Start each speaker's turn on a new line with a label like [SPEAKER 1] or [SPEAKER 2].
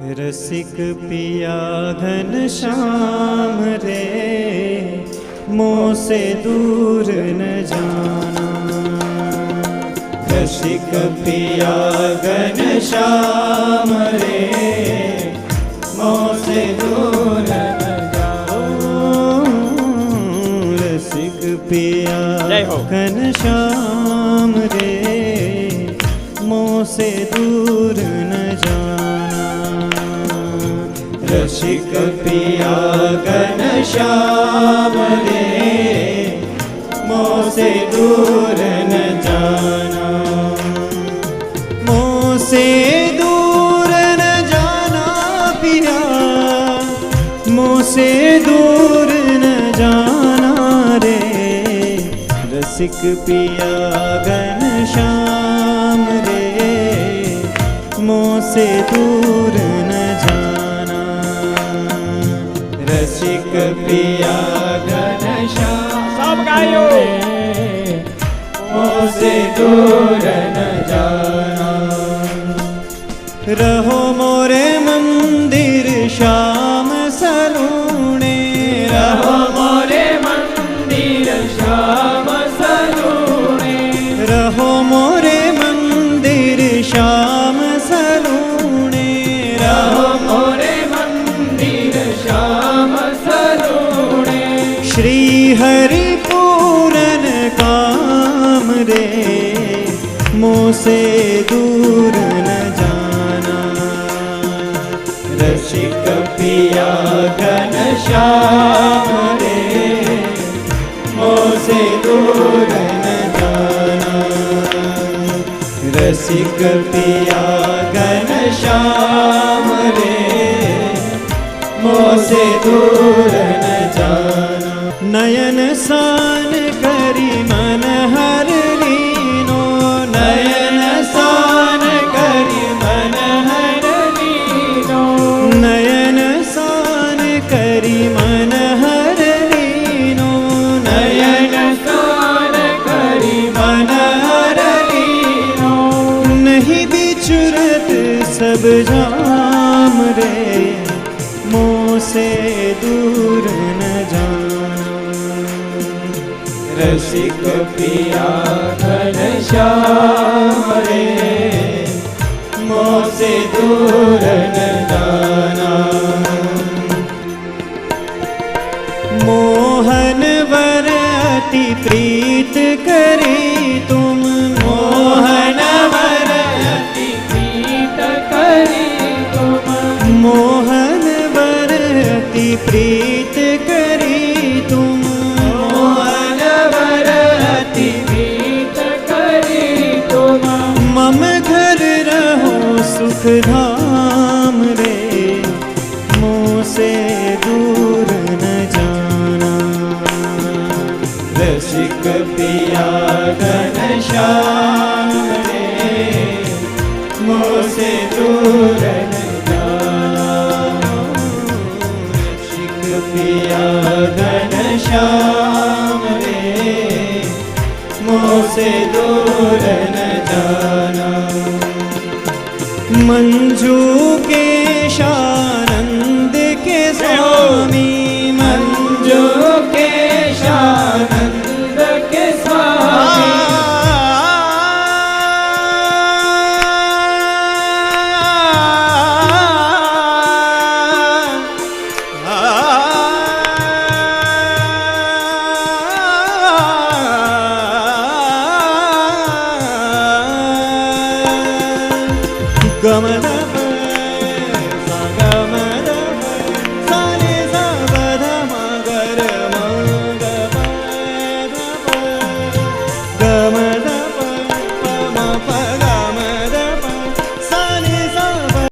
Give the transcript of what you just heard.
[SPEAKER 1] रसिक पिया घनश्याम रे, मोह से दूर न जाना। रसिक पिया घनश्याम रे, मोह से दूर न जाओ। रसिक पिया घनश्याम रे, मोह से दूर न जाना। रसिक पिया घनश्याम रे, मोह से दूर न जाना। मोह से दूर न जाना पिया, मोह से दूर न जाना रे। रसिक पिया घनश्याम रे, मोह से दूर न जाना। रसिक पिया घनश्याम सब गायो, मोह से दूर न जाना। रहो मोरे मंदिर श्याम सलूणे, रहो मोरे मंदिर श्याम सलूणे। रहो मोरे मंदिर श्याम सलूणे, रहो मोरे मंदिर श्याम सलूणे। श्री हरि पूरन काम रे, मोह से दूर न जाना। रसिक पिया घनश्याम रे, मोह से दूर न जाना। रसिक पिया घनश्याम रे, मोह से दूर न जाना। नयन सान करी मन हर लीनो, नयन सान करी मन हर लीनो। नयन सान करी मन हर लीनो, नयन सान करी मन हर लीनो। नहीं बिछुरत सब जाम रे, मोह से दूर न जाना। रसिक पिया घनश्याम रे, मोह से दूर न जाना। मोहन वर अति प्रीत करी तुम, मोहन वर अति प्रीत करी तुम। मोहन वर अति प्रीत करी तुम, मोहन वर अति प्रीत करी तुम। मम घर रहो सुख धाम रे, मोह से दूर न जाना। रसिक पिया घनश्याम रे, मोह से दूर न जाना। रसिक पिया घनश्याम रे, मोह से दूर